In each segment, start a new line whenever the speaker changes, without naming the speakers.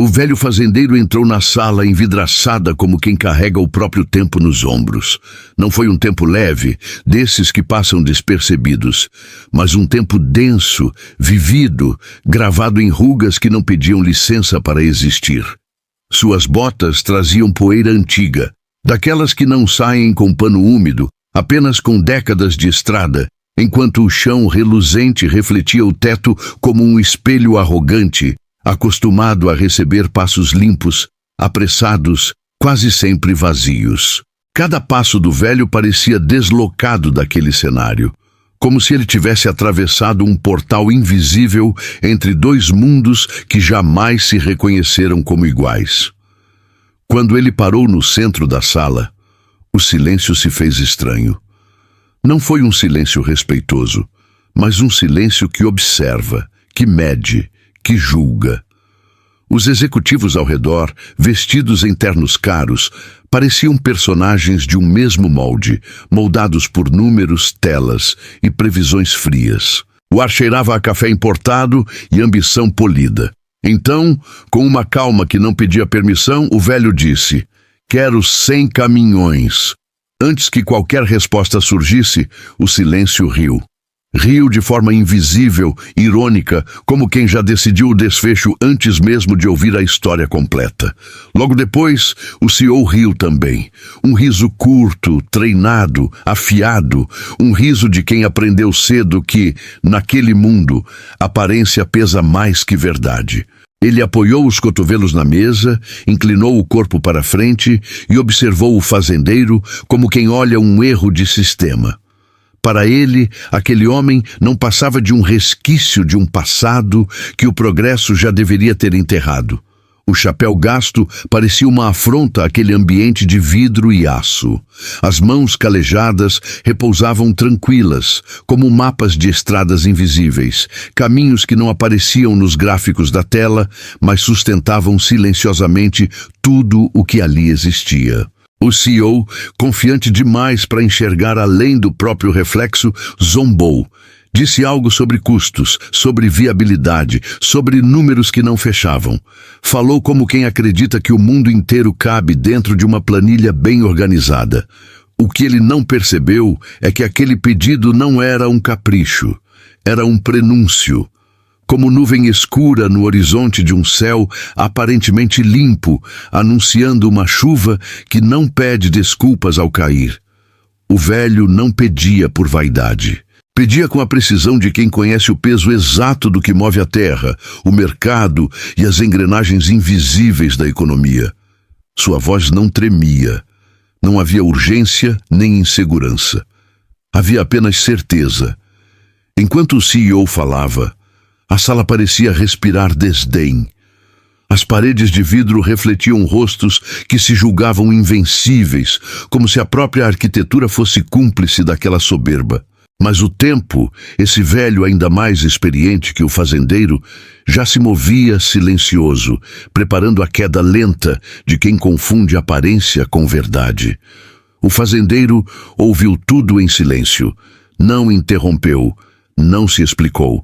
O velho fazendeiro entrou na sala envidraçada como quem carrega o próprio tempo nos ombros. Não foi um tempo leve, desses que passam despercebidos, mas um tempo denso, vivido, gravado em rugas que não pediam licença para existir. Suas botas traziam poeira antiga, daquelas que não saem com pano úmido, apenas com décadas de estrada, enquanto o chão reluzente refletia o teto como um espelho arrogante, acostumado a receber passos limpos, apressados, quase sempre vazios. Cada passo do velho parecia deslocado daquele cenário, como se ele tivesse atravessado um portal invisível entre dois mundos que jamais se reconheceram como iguais. Quando ele parou no centro da sala, o silêncio se fez estranho. Não foi um silêncio respeitoso, mas um silêncio que observa, que mede, que julga. Os executivos ao redor, vestidos em ternos caros, pareciam personagens de um mesmo molde, moldados por números, telas e previsões frias. O ar cheirava a café importado e ambição polida. Então, com uma calma que não pedia permissão, o velho disse: "Quero 100 caminhões." Antes que qualquer resposta surgisse, o silêncio riu. Riu de forma invisível, irônica, como quem já decidiu o desfecho antes mesmo de ouvir a história completa. Logo depois, o CEO riu também. Um riso curto, treinado, afiado, um riso de quem aprendeu cedo que, naquele mundo, aparência pesa mais que verdade. Ele apoiou os cotovelos na mesa, inclinou o corpo para frente e observou o fazendeiro como quem olha um erro de sistema. Para ele, aquele homem não passava de um resquício de um passado que o progresso já deveria ter enterrado. O chapéu gasto parecia uma afronta àquele ambiente de vidro e aço. As mãos calejadas repousavam tranquilas, como mapas de estradas invisíveis, caminhos que não apareciam nos gráficos da tela, mas sustentavam silenciosamente tudo o que ali existia. O CEO, confiante demais para enxergar além do próprio reflexo, zombou. Disse algo sobre custos, sobre viabilidade, sobre números que não fechavam. Falou como quem acredita que o mundo inteiro cabe dentro de uma planilha bem organizada. O que ele não percebeu é que aquele pedido não era um capricho, era um prenúncio. Como nuvem escura no horizonte de um céu aparentemente limpo, anunciando uma chuva que não pede desculpas ao cair. O velho não pedia por vaidade. Pedia com a precisão de quem conhece o peso exato do que move a terra, o mercado e as engrenagens invisíveis da economia. Sua voz não tremia. Não havia urgência nem insegurança. Havia apenas certeza. Enquanto o CEO falava, a sala parecia respirar desdém. As paredes de vidro refletiam rostos que se julgavam invencíveis, como se a própria arquitetura fosse cúmplice daquela soberba. Mas o tempo, esse velho ainda mais experiente que o fazendeiro, já se movia silencioso, preparando a queda lenta de quem confunde aparência com verdade. O fazendeiro ouviu tudo em silêncio, não interrompeu, não se explicou.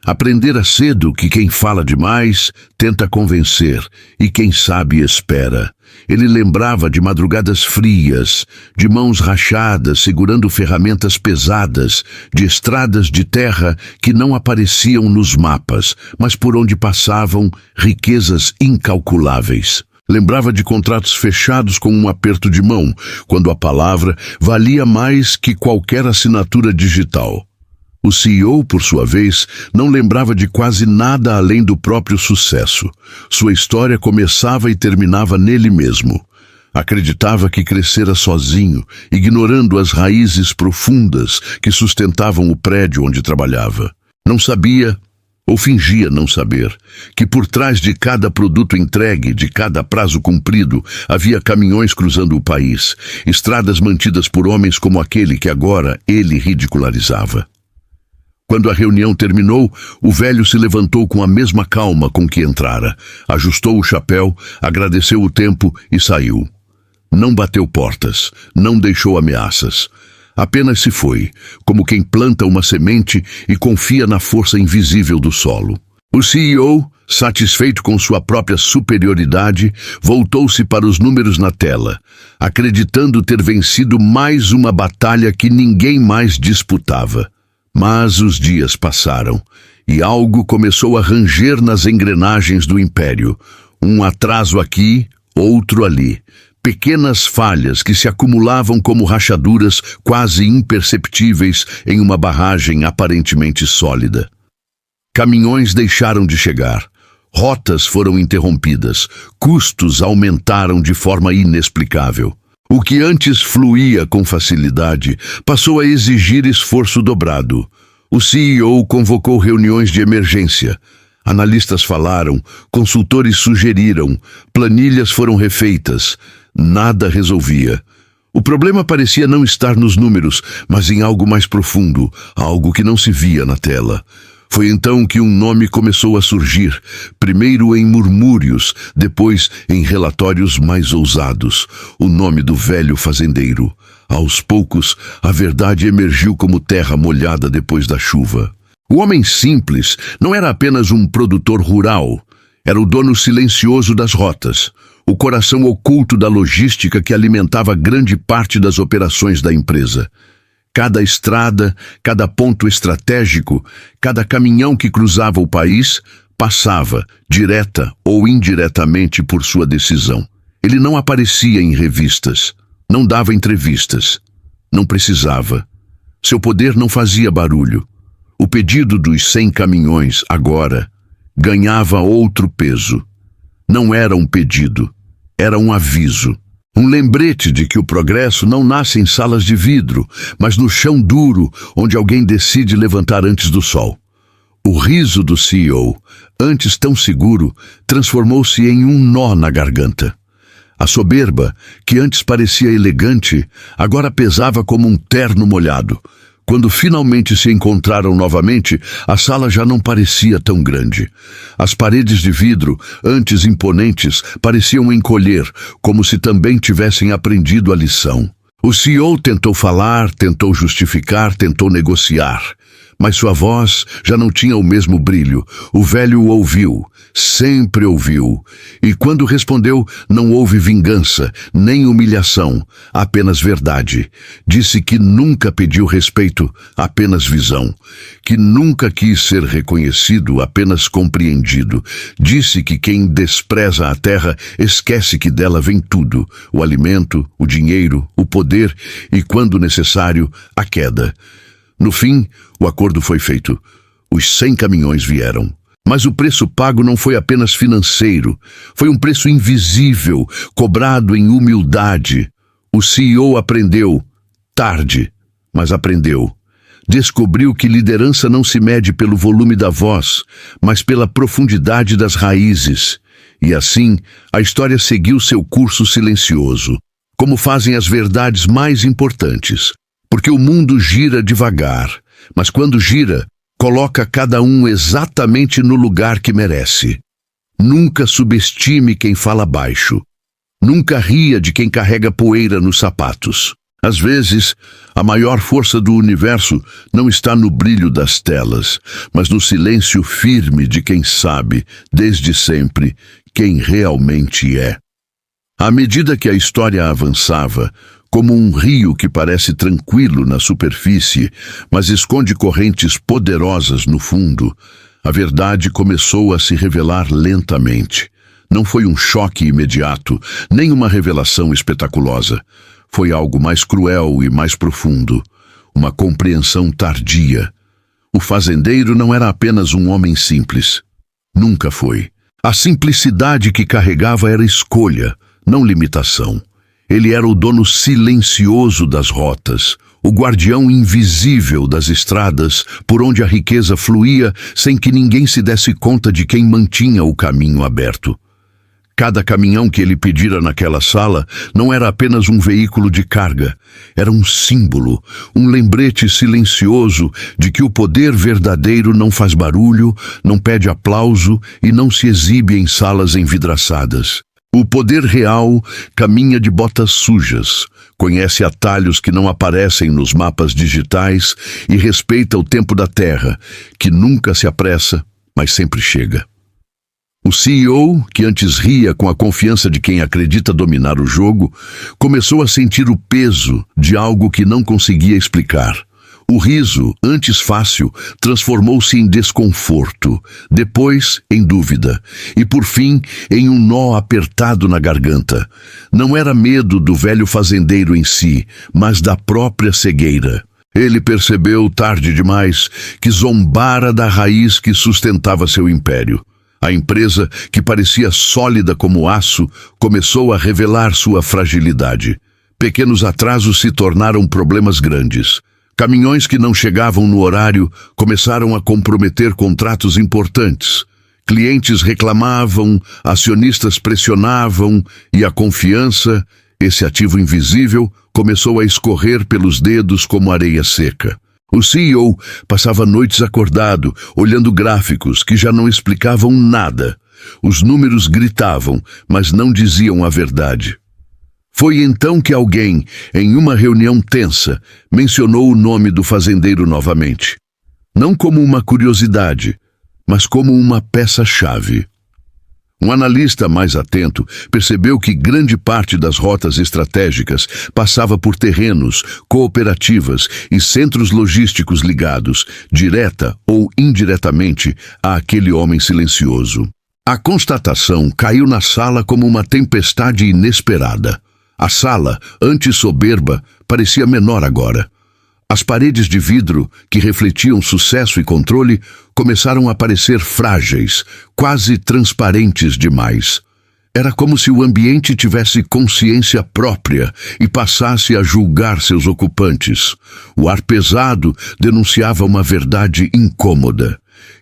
Aprendera cedo que quem fala demais tenta convencer e quem sabe espera. Ele lembrava de madrugadas frias, de mãos rachadas segurando ferramentas pesadas, de estradas de terra que não apareciam nos mapas, mas por onde passavam riquezas incalculáveis. Lembrava de contratos fechados com um aperto de mão, quando a palavra valia mais que qualquer assinatura digital. O CEO, por sua vez, não lembrava de quase nada além do próprio sucesso. Sua história começava e terminava nele mesmo. Acreditava que crescera sozinho, ignorando as raízes profundas que sustentavam o prédio onde trabalhava. Não sabia, ou fingia não saber, que por trás de cada produto entregue, de cada prazo cumprido, havia caminhões cruzando o país, estradas mantidas por homens como aquele que agora ele ridicularizava. Quando a reunião terminou, o velho se levantou com a mesma calma com que entrara, ajustou o chapéu, agradeceu o tempo e saiu. Não bateu portas, não deixou ameaças. Apenas se foi, como quem planta uma semente e confia na força invisível do solo. O CEO, satisfeito com sua própria superioridade, voltou-se para os números na tela, acreditando ter vencido mais uma batalha que ninguém mais disputava. Mas os dias passaram, e algo começou a ranger nas engrenagens do império. Um atraso aqui, outro ali. Pequenas falhas que se acumulavam como rachaduras quase imperceptíveis em uma barragem aparentemente sólida. Caminhões deixaram de chegar. Rotas foram interrompidas. Custos aumentaram de forma inexplicável. O que antes fluía com facilidade passou a exigir esforço dobrado. O CEO convocou reuniões de emergência. Analistas falaram, consultores sugeriram, planilhas foram refeitas. Nada resolvia. O problema parecia não estar nos números, mas em algo mais profundo, algo que não se via na tela. Foi então que um nome começou a surgir, primeiro em murmúrios, depois em relatórios mais ousados. O nome do velho fazendeiro. Aos poucos, a verdade emergiu como terra molhada depois da chuva. O homem simples não era apenas um produtor rural, era o dono silencioso das rotas, o coração oculto da logística que alimentava grande parte das operações da empresa. Cada estrada, cada ponto estratégico, cada caminhão que cruzava o país, passava, direta ou indiretamente, por sua decisão. Ele não aparecia em revistas, não dava entrevistas, não precisava. Seu poder não fazia barulho. O pedido dos 100 caminhões, agora, ganhava outro peso. Não era um pedido, era um aviso. Um lembrete de que o progresso não nasce em salas de vidro, mas no chão duro, onde alguém decide levantar antes do sol. O riso do CEO, antes tão seguro, transformou-se em um nó na garganta. A soberba, que antes parecia elegante, agora pesava como um terno molhado. Quando finalmente se encontraram novamente, a sala já não parecia tão grande. As paredes de vidro, antes imponentes, pareciam encolher, como se também tivessem aprendido a lição. O CEO tentou falar, tentou justificar, tentou negociar. Mas sua voz já não tinha o mesmo brilho. O velho o ouviu, sempre ouviu. E quando respondeu, não houve vingança, nem humilhação, apenas verdade. Disse que nunca pediu respeito, apenas visão. Que nunca quis ser reconhecido, apenas compreendido. Disse que quem despreza a terra esquece que dela vem tudo: o alimento, o dinheiro, o poder e, quando necessário, a queda. No fim, o acordo foi feito. Os 100 caminhões vieram. Mas o preço pago não foi apenas financeiro. Foi um preço invisível, cobrado em humildade. O CEO aprendeu. Tarde, mas aprendeu. Descobriu que liderança não se mede pelo volume da voz, mas pela profundidade das raízes. E assim, a história seguiu seu curso silencioso, como fazem as verdades mais importantes. Porque o mundo gira devagar, mas quando gira, coloca cada um exatamente no lugar que merece. Nunca subestime quem fala baixo. Nunca ria de quem carrega poeira nos sapatos. Às vezes, a maior força do universo não está no brilho das telas, mas no silêncio firme de quem sabe, desde sempre, quem realmente é. À medida que a história avançava, como um rio que parece tranquilo na superfície, mas esconde correntes poderosas no fundo, a verdade começou a se revelar lentamente. Não foi um choque imediato, nem uma revelação espetaculosa. Foi algo mais cruel e mais profundo, uma compreensão tardia. O fazendeiro não era apenas um homem simples. Nunca foi. A simplicidade que carregava era escolha, não limitação. Ele era o dono silencioso das rotas, o guardião invisível das estradas por onde a riqueza fluía sem que ninguém se desse conta de quem mantinha o caminho aberto. Cada caminhão que ele pedira naquela sala não era apenas um veículo de carga, era um símbolo, um lembrete silencioso de que o poder verdadeiro não faz barulho, não pede aplauso e não se exibe em salas envidraçadas. O poder real caminha de botas sujas, conhece atalhos que não aparecem nos mapas digitais e respeita o tempo da terra, que nunca se apressa, mas sempre chega. O CEO, que antes ria com a confiança de quem acredita dominar o jogo, começou a sentir o peso de algo que não conseguia explicar. O riso, antes fácil, transformou-se em desconforto, depois em dúvida, e por fim em um nó apertado na garganta. Não era medo do velho fazendeiro em si, mas da própria cegueira. Ele percebeu, tarde demais, que zombara da raiz que sustentava seu império. A empresa, que parecia sólida como aço, começou a revelar sua fragilidade. Pequenos atrasos se tornaram problemas grandes. Caminhões que não chegavam no horário começaram a comprometer contratos importantes. Clientes reclamavam, acionistas pressionavam e a confiança, esse ativo invisível, começou a escorrer pelos dedos como areia seca. O CEO passava noites acordado, olhando gráficos que já não explicavam nada. Os números gritavam, mas não diziam a verdade. Foi então que alguém, em uma reunião tensa, mencionou o nome do fazendeiro novamente. Não como uma curiosidade, mas como uma peça-chave. Um analista mais atento percebeu que grande parte das rotas estratégicas passava por terrenos, cooperativas e centros logísticos ligados, direta ou indiretamente, àquele homem silencioso. A constatação caiu na sala como uma tempestade inesperada. A sala, antes soberba, parecia menor agora. As paredes de vidro, que refletiam sucesso e controle, começaram a parecer frágeis, quase transparentes demais. Era como se o ambiente tivesse consciência própria e passasse a julgar seus ocupantes. O ar pesado denunciava uma verdade incômoda.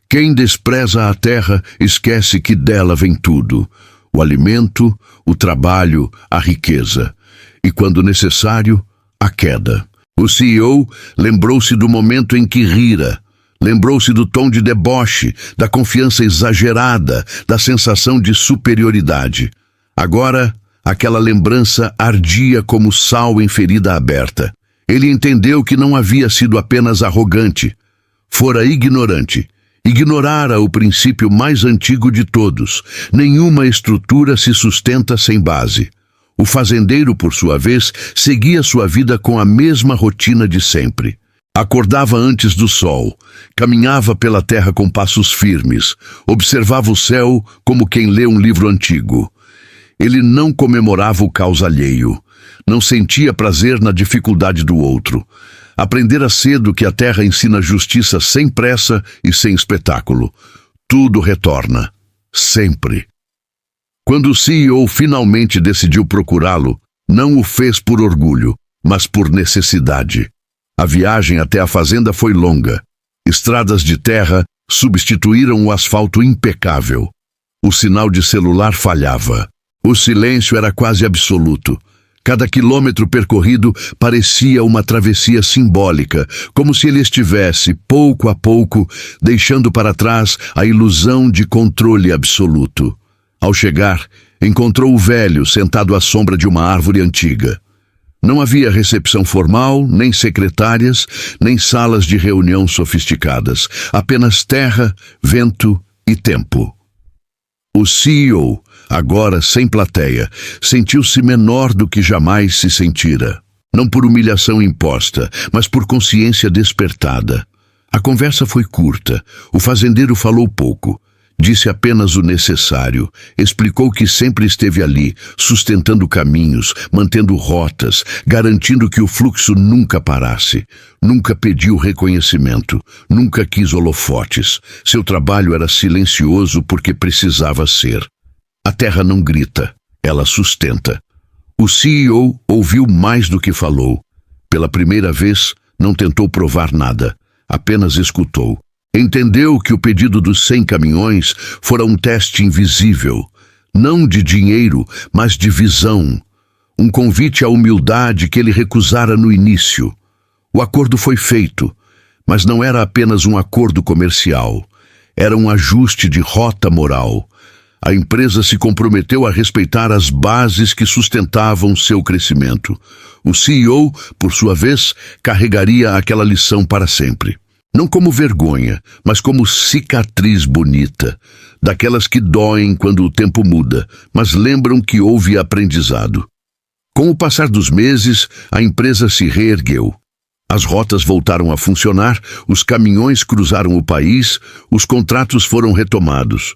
Quem despreza a terra esquece que dela vem tudo: o alimento, o trabalho, a riqueza. E, quando necessário, a queda. O CEO lembrou-se do momento em que rira. Lembrou-se do tom de deboche, da confiança exagerada, da sensação de superioridade. Agora, aquela lembrança ardia como sal em ferida aberta. Ele entendeu que não havia sido apenas arrogante. Fora ignorante. Ignorara o princípio mais antigo de todos: nenhuma estrutura se sustenta sem base. O fazendeiro, por sua vez, seguia sua vida com a mesma rotina de sempre. Acordava antes do sol, caminhava pela terra com passos firmes, observava o céu como quem lê um livro antigo. Ele não comemorava o caos alheio, não sentia prazer na dificuldade do outro. Aprendera cedo que a terra ensina justiça sem pressa e sem espetáculo. Tudo retorna, sempre. Quando o CEO finalmente decidiu procurá-lo, não o fez por orgulho, mas por necessidade. A viagem até a fazenda foi longa. Estradas de terra substituíram o asfalto impecável. O sinal de celular falhava. O silêncio era quase absoluto. Cada quilômetro percorrido parecia uma travessia simbólica, como se ele estivesse, pouco a pouco, deixando para trás a ilusão de controle absoluto. Ao chegar, encontrou o velho sentado à sombra de uma árvore antiga. Não havia recepção formal, nem secretárias, nem salas de reunião sofisticadas. Apenas terra, vento e tempo. O CEO, agora sem plateia, sentiu-se menor do que jamais se sentira. Não por humilhação imposta, mas por consciência despertada. A conversa foi curta. O fazendeiro falou pouco. Disse apenas o necessário, explicou que sempre esteve ali, sustentando caminhos, mantendo rotas, garantindo que o fluxo nunca parasse. Nunca pediu reconhecimento, nunca quis holofotes. Seu trabalho era silencioso porque precisava ser. A terra não grita, ela sustenta. O CEO ouviu mais do que falou. Pela primeira vez, não tentou provar nada, apenas escutou. Entendeu que o pedido dos 100 caminhões fora um teste invisível, não de dinheiro, mas de visão. Um convite à humildade que ele recusara no início. O acordo foi feito, mas não era apenas um acordo comercial. Era um ajuste de rota moral. A empresa se comprometeu a respeitar as bases que sustentavam seu crescimento. O CEO, por sua vez, carregaria aquela lição para sempre. Não como vergonha, mas como cicatriz bonita, daquelas que doem quando o tempo muda, mas lembram que houve aprendizado. Com o passar dos meses, a empresa se reergueu. As rotas voltaram a funcionar, os caminhões cruzaram o país, os contratos foram retomados.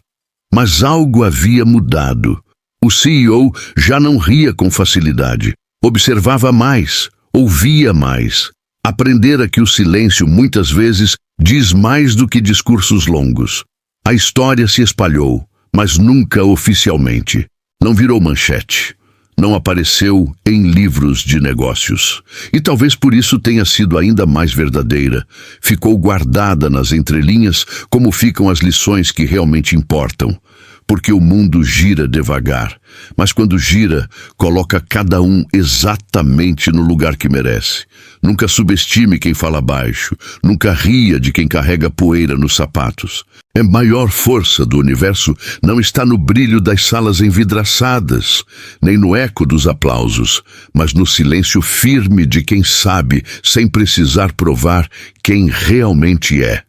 Mas algo havia mudado. O CEO já não ria com facilidade. Observava mais, ouvia mais. Aprendera que o silêncio muitas vezes diz mais do que discursos longos. A história se espalhou, mas nunca oficialmente. Não virou manchete. Não apareceu em livros de negócios. E talvez por isso tenha sido ainda mais verdadeira. Ficou guardada nas entrelinhas como ficam as lições que realmente importam. Porque o mundo gira devagar, mas quando gira, coloca cada um exatamente no lugar que merece. Nunca subestime quem fala baixo, nunca ria de quem carrega poeira nos sapatos. A maior força do universo não está no brilho das salas envidraçadas, nem no eco dos aplausos, mas no silêncio firme de quem sabe, sem precisar provar, quem realmente é.